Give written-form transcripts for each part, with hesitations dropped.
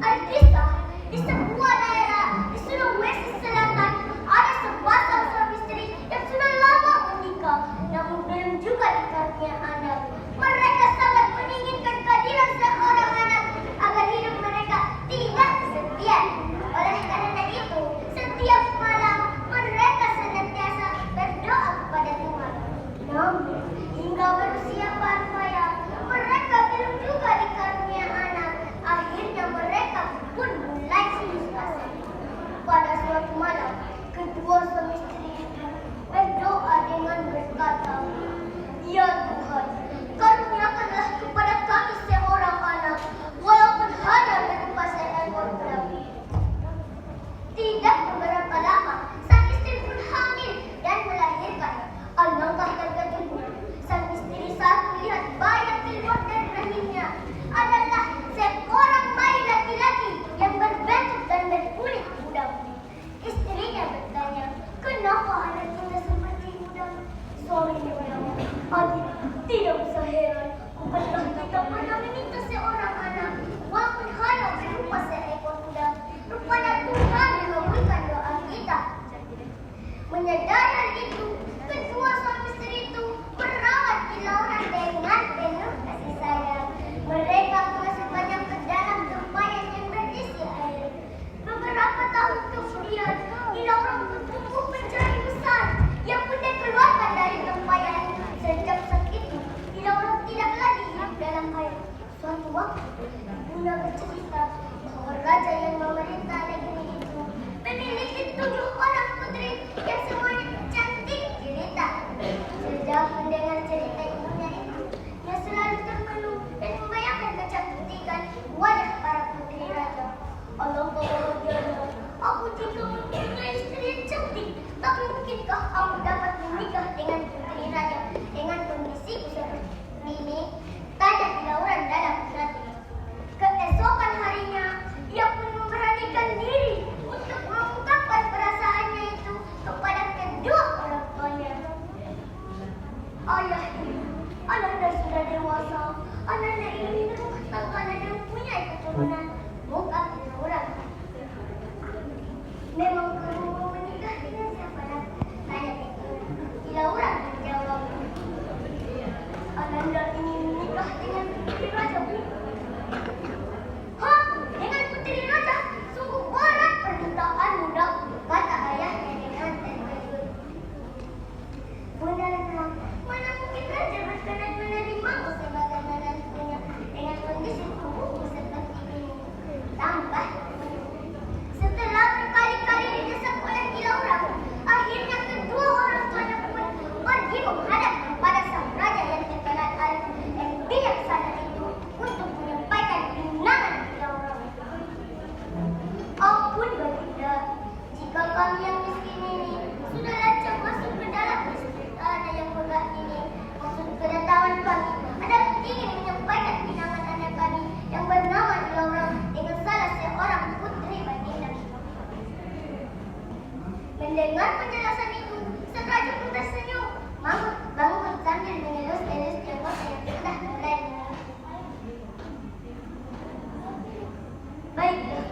Alkisah, di sebuah daerah di Sulawesi Selatan ada sepasang suami istri yang sudah lama menikah, namun belum juga dikaruniai anak. Mereka sangat menginginkan kehadiran seorang anak agar hidup mereka tidak kesepian. Oleh karena itu, setiap malam mereka senantiasa berdoa kepada Tuhan. Namun, hingga berusia parubaya, mereka belum juga dikaruniai anak. Akhirnya mereka pun mulai putus asa. Pada suatu malam, kedua suami istri itu berdoa dengan berkata, "Ya Tuhan, karuniakanlah kepada kami seorang anak, walaupun hanya berupa seekor budak." Tidak beberapa lama, sang istri pun hamil dan melahirkan. Alangkah terkejutnya sang istri saat melihat bayi yang keluar dari rahimnya adalah seorang bayi laki-laki yang berbentuk dan berkulit budak. Istrinya bertanya, "Kenapa anak kita seperti budak?" Suaminya berkata, "Adik, tidak usah heran. Bukankah kita pernah meminta seorang anak, walaupun hanya berupa seekor budak? Rupanya Tuhan mengabulkan doa kita." Menyadari hal itu, kedua suami istri itu merawat Kilauran dengan penuh kasih sayang. Mereka memasukkannya ke dalam tempayan yang berisi air. Beberapa tahun kemudian, Kilauran tumbuh menjadi besar yang pun dikeluarkan dari tempayan. Sejak saat itu, Kilauran tidak lagi hidup dalam air. Suatu waktu, Bunda bercerita bahwa raja yang memerintah negeri itu memiliki 7 orang putri yang semuanya cantik jelita. Sejak mendengar cerita ibunya itu, ia selalu termenung dan membayangkan kecantikan wajah para putri raja. Alangkah bahagianya aku jika mempunyai istri yang cantik. Tak mungkinkah aku dapat menikah dengan putri raja dengan kondisiku seperti ini? Tanya Kilauran dalam hati. Keesokan harinya, ia pun memberanikan diri untuk mengungkapkan perasaannya itu kepada kedua orang tuanya. "Ayah, ananda sudah dewasa. Ananda ingin berumah tangga dan mempunyai keturunan," bukan Kilauran. "Memang kamu mau menikah dengan siapa?" tanya itu. Kilauran menjawab, "Ananda ingin menikah dengan putri raja, Bu." "Hah? Dengan putri raja? Sungguh berat permintaanmu, Nak," kata ayahnya dengan terkejut. "Bunda Retno, mana mungkin raja berkenan menerimamu sebagai menantunya dengan kondisi tubuhmu seperti ini?" tambah. Setelah berkali-kali didesak oleh Kilauran, akhirnya kedua orang tuanya pun pergi menghadap kepada sang raja yang terkenal alim dan bijaksana itu untuk menyampaikan pinangan Kilauran. "Ampun Baginda, jika kami yang miskin ini sudah lancang masuk ke dalam istana yang megah ini. Maksud kedatangan kami adalah ingin menyampaikan pinangan anak kami yang bernama Kilauran dengan salah seorang putri Baginda." Mendengar penjelasan itu, sang raja pun tersenyum, bangun sambil mengelus-elus jenggot yang sudah mulai menguning. Baiklah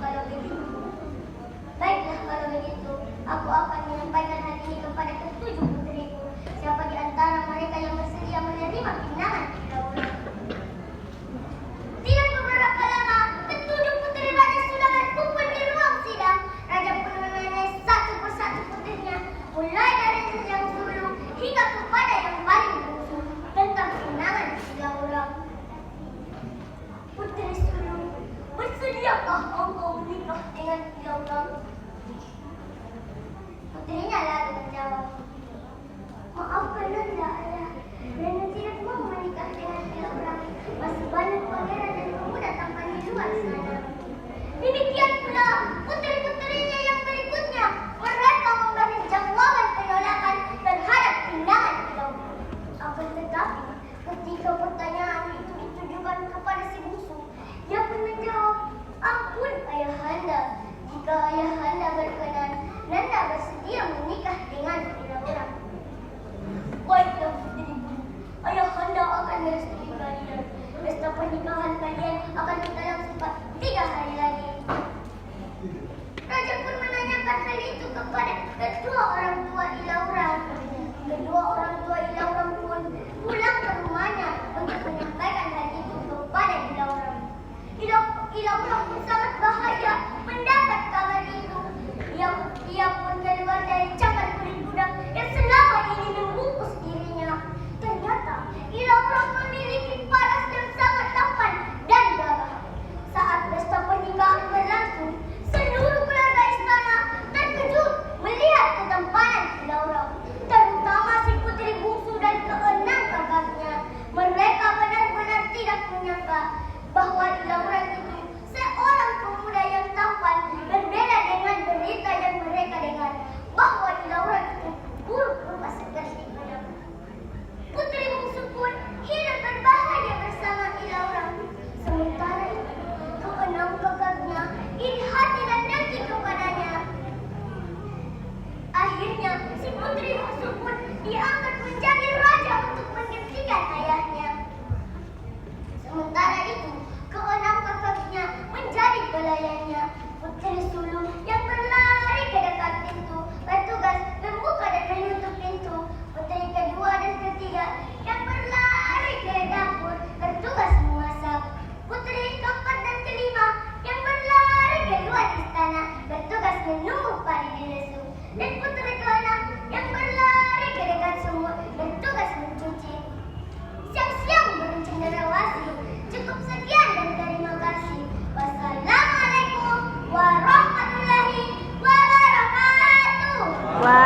kalau begitu, aku akan menyampaikan hal ini kepada ketujuh putriku. Siapa di antara mereka yang bersedia menerima pinangan Kilauran?" Tidak beberapa lama, ketujuh putri raja sudah berkumpul di ruang sidang. Raja pun menanyai satu persatu putrinya, mulai dari yang sulung hingga kepada yang paling bungsu, tentang pinangan Kilauran. "Putri sulung, bersediakah engkau menikah dengan Kilauran?" Putrinya lalu menjawab, "Maafkan Nanda, Ayah. Nanda tidak mau menikah dengan Kilauran. Masih banyak pangeran dan pemuda tampan di luar sana." Demikian pula putri-putrinya yang berikutnya, mereka memberi jawaban penolakan terhadap pinangan Kilauran. Akan tetapi, ketika pertanyaan itu ditujukan kepada si bungsu, ia pun menjawab, "Ampun Ayahanda, jika Ayahanda berkenan, Nanda bersedia menikah dengan Kilauran." "Baiklah putriku, Ayahanda akan merestui kalian. Pesta pernikahan kalian akan kita langsungkan 3 hari lagi."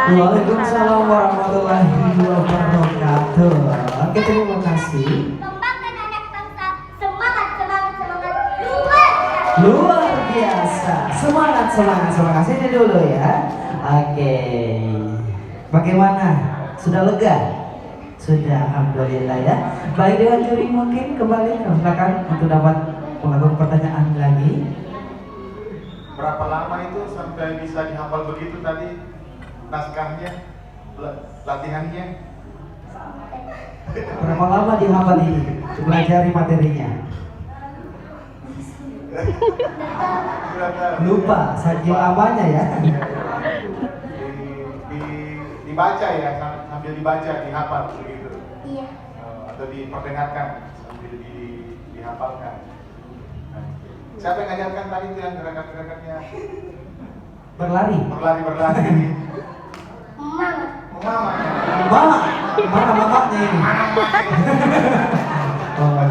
Waalaikumsalam warahmatullahi wabarakatuh. Oke, terima kasih. Kembangkan anak bangsa, semangat, semangat, semangat, luar biasa. Luar biasa. Semangat, semangat, semangat. Sini dulu ya. Oke. Bagaimana? Sudah lega? Sudah, alhamdulillah ya. Baik, Dewan Juri mungkin kembali silakan untuk dapat melakukan pertanyaan lagi. Berapa lama itu sampai bisa dihafal begitu tadi naskahnya, latihannya? Berapa lama dihafal ini? Pelajari materinya. Lupa saking lamanya ya. Dibaca ya, sambil dibaca, dihafal begitu. Iya. Atau diperdengarkan sambil dihafalkan. Siapa yang ngajarkan tadi itu yang gerakan-gerakannya? Berlari. Berlari. Mama. Mama. Mama, mana mamanya ini? Oh.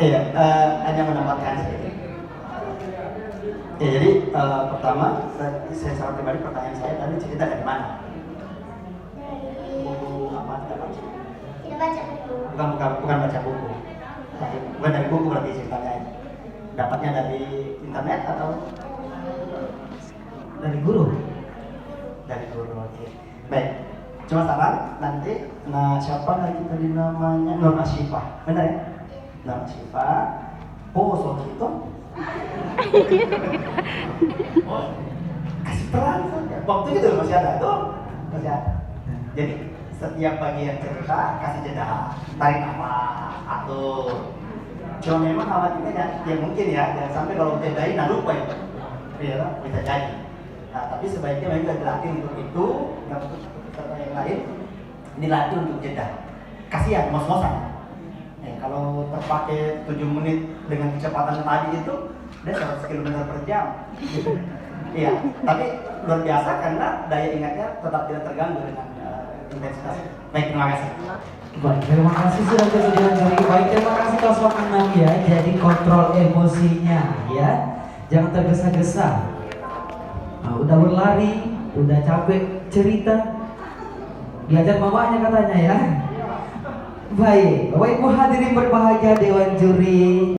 Iya, hanya menambahkan sedikit. Ya, jadi pertama saya secara pribadi pertanyaan saya tadi cerita dari mana? Buku apa tidak baca? Tidak baca buku. Bukan baca buku. Bukan dari buku berarti ceritanya. Dapatnya dari internet atau Dari guru. dari guru? Oke. Baik. Cuma saran nanti, siapa lagi tadi namanya Nur Asyifah, benar ya? Nur Asyifah, soal itu. Kasih peran saja. Waktu itu masih ada tuh, masih ada. Jadi setiap bagian cerita kasih jeda, tarik nafas, atur. Cuma memang khawatirnya ya mungkin ya, jangan sampai kalau jedain lupa itu, ya bisa jadi. Nah, tapi sebaiknya memang dilatih untuk itu, yang untuk peserta yang lain dilatih untuk jeda. Kasihan, mos-mosan. Kalau terpakai 7 menit dengan kecepatan tadi itu, dia 100 km per jam. Iya, tapi luar biasa karena daya ingatnya tetap tidak terganggu dengan intensitas. Baik, terima kasih. Baik, terima kasih sudah bersedia Juri. Baik, terima kasih Koswak 6 ya. Jadi kontrol emosinya ya. Jangan tergesa-gesa. Nah, udah berlari, udah capek cerita. Diajar mamanya katanya ya. Baik, Bapak Ibu hadirin berbahagia Dewan Juri.